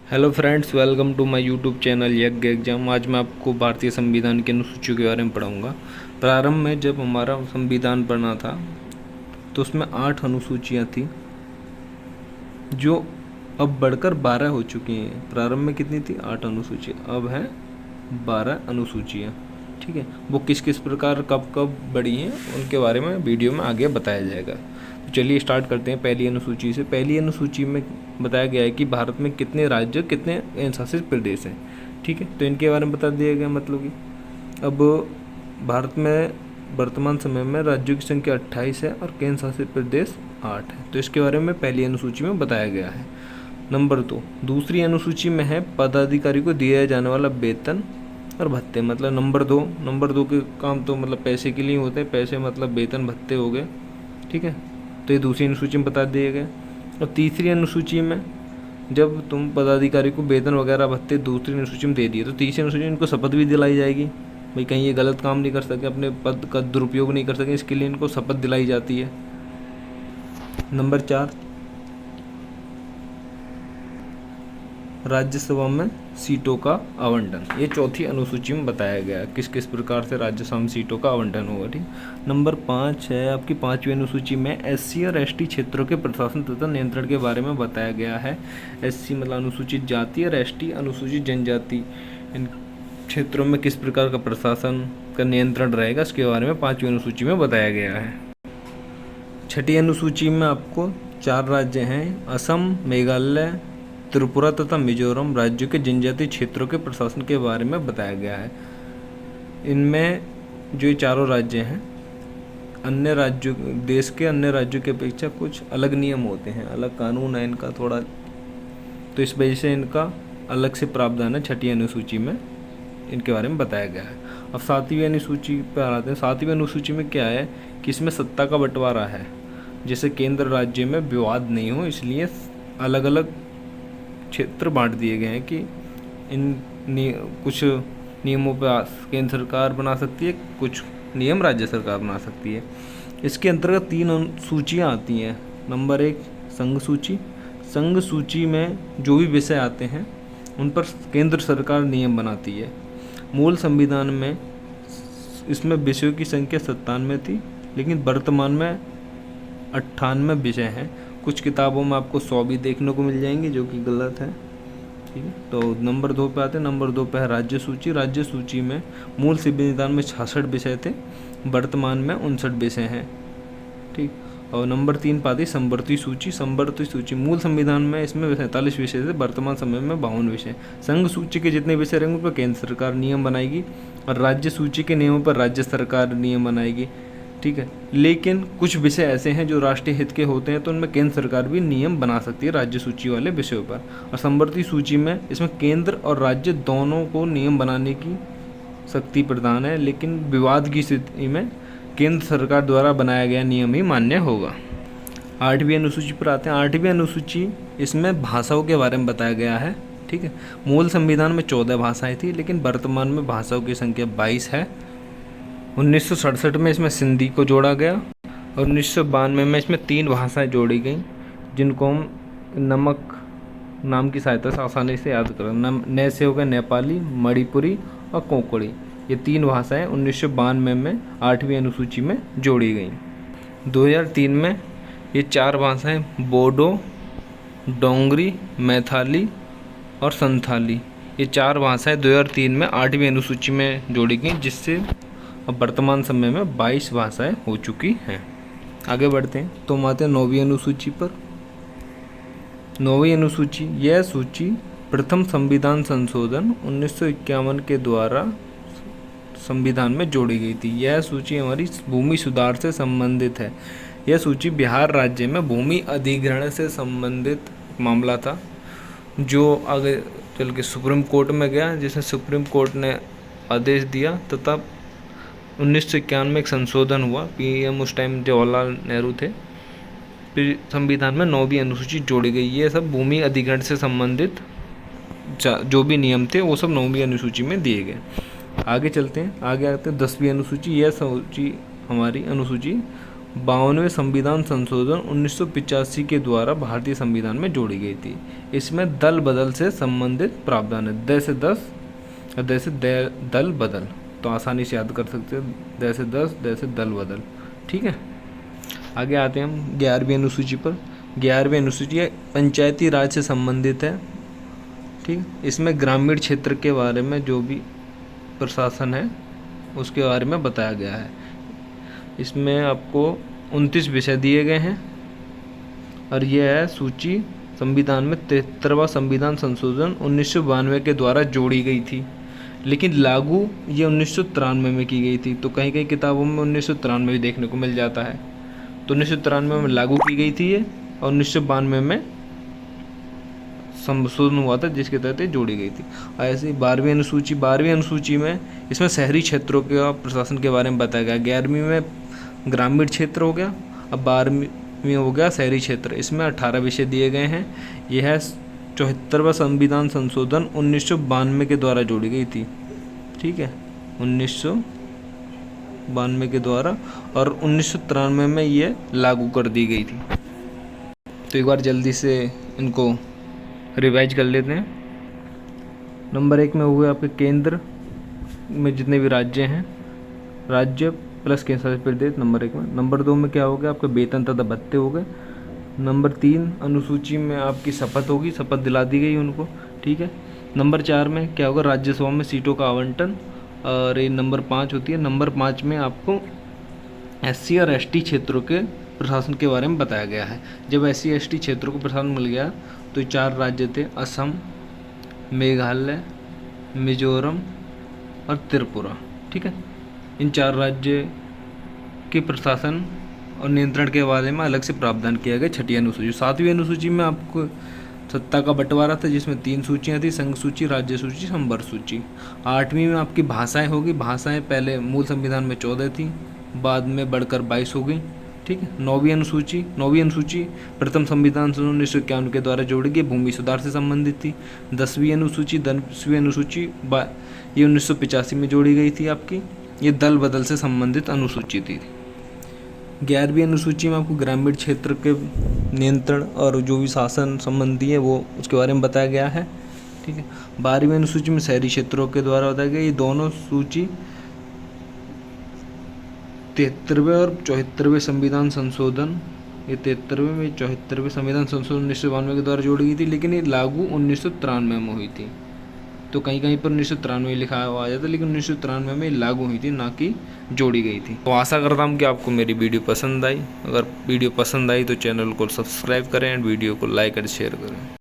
Hello friends, welcome to my YouTube channel Yagya exam. आज मैं आपको भारतीय संविधान की अनुसूचियों के बारे में पढ़ाऊंगा। प्रारंभ में जब हमारा संविधान बना था तो उसमें 8 अनुसूचियां थी, जो अब बढ़कर 12 हो चुकी हैं। प्रारंभ में कितनी थी? 8 अनुसूचियाँ, अब हैं 12 अनुसूचियाँ। ठीक है, वो किस किस प्रकार कब कब बढ़ी हैं उनके बारे में वीडियो में आगे बताया जाएगा। तो चलिए स्टार्ट करते हैं पहली अनुसूची से। पहली अनुसूची में बताया गया है कि भारत में कितने राज्य, कितने केंद्र शासित प्रदेश हैं। ठीक है, तो इनके बारे में बता दिया गया। मतलब कि अब भारत में वर्तमान समय में राज्यों की संख्या 28 है और केंद्र शासित प्रदेश 8 है। तो इसके बारे में पहली अनुसूची में बताया गया है। नंबर 2, दूसरी अनुसूची में है पदाधिकारी को दिया जाने वाला वेतन और भत्ते। मतलब नंबर दो के काम तो मतलब पैसे के लिए होते हैं। पैसे मतलब वेतन भत्ते हो गए। ठीक है, तो ये दूसरी अनुसूची में बता दिए गए। और तीसरी अनुसूची में जब तुम पदाधिकारी को वेतन वगैरह भत्ते दूसरी अनुसूची में दे दिए, तो तीसरी अनुसूची में इनको शपथ भी दिलाई जाएगी। भाई कहीं ये गलत काम नहीं कर सके, अपने पद का दुरुपयोग नहीं कर सके, इसके लिए इनको शपथ दिलाई जाती है। नंबर 4, राज्यसभा में सीटों का आवंटन। ये चौथी अनुसूची में बताया गया है किस किस प्रकार से राज्यसभा में सीटों का आवंटन होगा। ठीक, नंबर 5 है आपकी 5वीं अनुसूची में एससी और एसटी क्षेत्रों के प्रशासन तथा नियंत्रण के बारे में बताया गया है। एससी मतलब अनुसूचित जाति और एसटी अनुसूचित जनजाति, इन क्षेत्रों में किस प्रकार का प्रशासन का नियंत्रण रहेगा, इसके बारे में 5वीं अनुसूची में बताया गया है। छठी अनुसूची में आपको 4 राज्य हैं, असम, मेघालय, त्रिपुरा तथा मिजोरम राज्यों के जनजातीय क्षेत्रों के प्रशासन के बारे में बताया गया है। इनमें जो ये चारों राज्य हैं, अन्य राज्यों, देश के अन्य राज्यों की अपेक्षा कुछ अलग नियम होते हैं, अलग कानून है इनका थोड़ा, तो इस वजह से इनका अलग से प्रावधान है छठी अनुसूची में, इनके बारे में बताया गया है। अब 7वीं अनुसूची पर आते हैं। 7वीं अनुसूची में क्या है कि इसमें सत्ता का बंटवारा है। जैसे केंद्र राज्य में विवाद नहीं हो, इसलिए अलग अलग क्षेत्र बांट दिए गए हैं कि कुछ नियमों पर केंद्र सरकार बना सकती है, कुछ नियम राज्य सरकार बना सकती है। इसके अंतर्गत 3 सूचियाँ आती हैं। नंबर 1, संघ सूची। संघ सूची में जो भी विषय आते हैं उन पर केंद्र सरकार नियम बनाती है। मूल संविधान में इसमें विषयों की संख्या 97 थी, लेकिन वर्तमान में 98 विषय हैं। कुछ किताबों में आपको 100 भी देखने को मिल जाएंगे, जो कि गलत है। ठीक है, तो नंबर 2 पे आते हैं। नंबर 2 पे है राज्य सूची। राज्य सूची में मूल संविधान में 66 विषय थे, वर्तमान में 59 विषय हैं। ठीक, और नंबर 3 पे आती है संवर्ती सूची। संवर्ती सूची मूल संविधान में इसमें 47 विषय थे, वर्तमान समय में 52 विषय। संघ सूची के जितने विषय रहेंगे उन पर केंद्र सरकार नियम बनाएगी, और राज्य सूची के नियमों पर राज्य सरकार नियम बनाएगी। ठीक है, लेकिन कुछ विषय ऐसे हैं जो राष्ट्रीय हित के होते हैं, तो उनमें केंद्र सरकार भी नियम बना सकती है राज्य सूची वाले विषयों पर। और संवर्ती सूची में इसमें केंद्र और राज्य दोनों को नियम बनाने की शक्ति प्रदान है, लेकिन विवाद की स्थिति में केंद्र सरकार द्वारा बनाया गया नियम ही मान्य होगा। 8वीं अनुसूची पर आते हैं। 8वीं अनुसूची, इसमें भाषाओं के बारे में बताया गया है। ठीक है, मूल संविधान में 14 भाषाएं थी, लेकिन वर्तमान में भाषाओं की संख्या 22 है। 1967 में इसमें सिंधी को जोड़ा गया, और 1992 में इसमें 3 भाषाएं जोड़ी गई, जिनको हम नमक नाम की सहायता से आसानी से याद करें। नए से हो गए नेपाली, मणिपुरी और कोंकणी। ये 3 भाषाएं 1992 में 8वीं अनुसूची में जोड़ी गई। 2003 में ये 4 भाषाएं बोडो, डोंगरी, मैथाली और संथाली, ये 4 भाषाएं 2003 में 8वीं अनुसूची में जोड़ी गई, जिससे अब वर्तमान समय में 22 भाषाएं हो चुकी हैं। आगे बढ़ते हैं तो हम आते हैं 9वीं अनुसूची पर। 9वीं अनुसूची, यह सूची प्रथम संविधान संशोधन 1951 के द्वारा संविधान में जोड़ी गई थी। यह सूची हमारी भूमि सुधार से संबंधित है। यह सूची बिहार राज्य में भूमि अधिग्रहण से संबंधित मामला था, जो आगे चल के सुप्रीम कोर्ट में गया, जिसमें सुप्रीम कोर्ट ने आदेश दिया, तथा 1951 में एक संशोधन हुआ। पीएम उस टाइम जवाहरलाल नेहरू थे। फिर संविधान में 9वीं अनुसूची जोड़ी गई। ये सब भूमि अधिग्रहण से संबंधित जो भी नियम थे वो सब 9वीं अनुसूची में दिए गए। आगे चलते हैं, आगे आते हैं 10वीं अनुसूची। यह सूची हमारी अनुसूची 52वें संविधान संशोधन 1985 के द्वारा भारतीय संविधान में जोड़ी गई थी। इसमें दल बदल से संबंधित प्रावधान है। द से 10 और द से दल बदल, तो आसानी से याद कर सकते हैं, द से 10 द से दल बदल। ठीक है, आगे आते हैं हम 11वीं अनुसूची पर। 11वीं अनुसूची पंचायती राज से संबंधित है। ठीक, इसमें ग्रामीण क्षेत्र के बारे में जो भी प्रशासन है उसके बारे में बताया गया है। इसमें आपको 29 विषय दिए गए हैं और यह है सूची संविधान में 73वां संविधान संशोधन 1992 के द्वारा जोड़ी गई थी, लेकिन लागू ये 1993 में की गई थी। तो कहीं कहीं किताबों में 1993 भी देखने को मिल जाता है। तो 1993 में लागू की गई थी ये, और 1992 में संशोधन हुआ था जिसके तहत ये जोड़ी गई थी। ऐसे 12वीं अनुसूची में इसमें शहरी क्षेत्रों के प्रशासन के बारे में बताया गया। 11वीं में ग्रामीण क्षेत्र हो गया, अब 12वीं में हो गया शहरी क्षेत्र। इसमें 18 विषय दिए गए हैं। यह है 74वां संविधान संशोधन 1992 के द्वारा जोड़ी गई थी। ठीक है, 1992 के द्वारा, और 1993 में ये लागू कर दी गई थी। तो एक बार जल्दी से इनको रिवाइज कर लेते हैं। नंबर 1 में हुए आपके केंद्र में जितने भी राज्य हैं, राज्य प्लस केंद्र शासित प्रदेश नंबर 1 में। नंबर 2 में क्या हो गया, आपके वेतन तथा भत्ते हो गए। नंबर 3 अनुसूची में आपकी शपथ होगी, शपथ दिला दी गई उनको। ठीक है, नंबर 4 में क्या होगा, राज्यसभा में सीटों का आवंटन। और ये नंबर 5 होती है। नंबर 5 में आपको SC और ST क्षेत्रों के प्रशासन के बारे में बताया गया है। जब SC ST क्षेत्रों को प्रशासन मिल गया तो 4 राज्य थे, असम, मेघालय, मिजोरम और त्रिपुरा। ठीक है, इन 4 राज्य के प्रशासन और नियंत्रण के बारे में अलग से प्रावधान किया गया 6ठी अनुसूची। 7वीं अनुसूची में आपको सत्ता का बंटवारा था, जिसमें 3 सूचियाँ थी, संघ सूची, राज्य सूची, संवर्ग सूची। 8वीं में आपकी भाषाएं होगी। भाषाएं पहले मूल संविधान में 14 थी, बाद में बढ़कर 22 हो गई। ठीक है, 9वीं अनुसूची प्रथम संविधान संशोधन 1951 के द्वारा जोड़ी गई, भूमि सुधार से संबंधित थी। 10वीं अनुसूची ये 1985 में जोड़ी गई थी आपकी, ये दल बदल से संबंधित अनुसूची थी। 11वीं अनुसूची में आपको ग्रामीण क्षेत्र के नियंत्रण और जो भी शासन संबंधी है वो उसके बारे में बताया गया है। ठीक है, 12वीं अनुसूची में शहरी क्षेत्रों के द्वारा बताया गया। ये दोनों सूची 73वें और 74वें संविधान संशोधन, ये 73वें में 74वें संविधान संशोधन 1992 के द्वारा जोड़ी गई थी, लेकिन ये लागू 1993 में हुई थी। तो कहीं कहीं पर 1993 लिखा हुआ आ जाता, लेकिन 1993 में लागू हुई थी, ना कि जोड़ी गई थी। तो आशा करता हूँ कि आपको मेरी वीडियो पसंद आई। अगर वीडियो पसंद आई तो चैनल को सब्सक्राइब करें एंड वीडियो को लाइक और शेयर करें।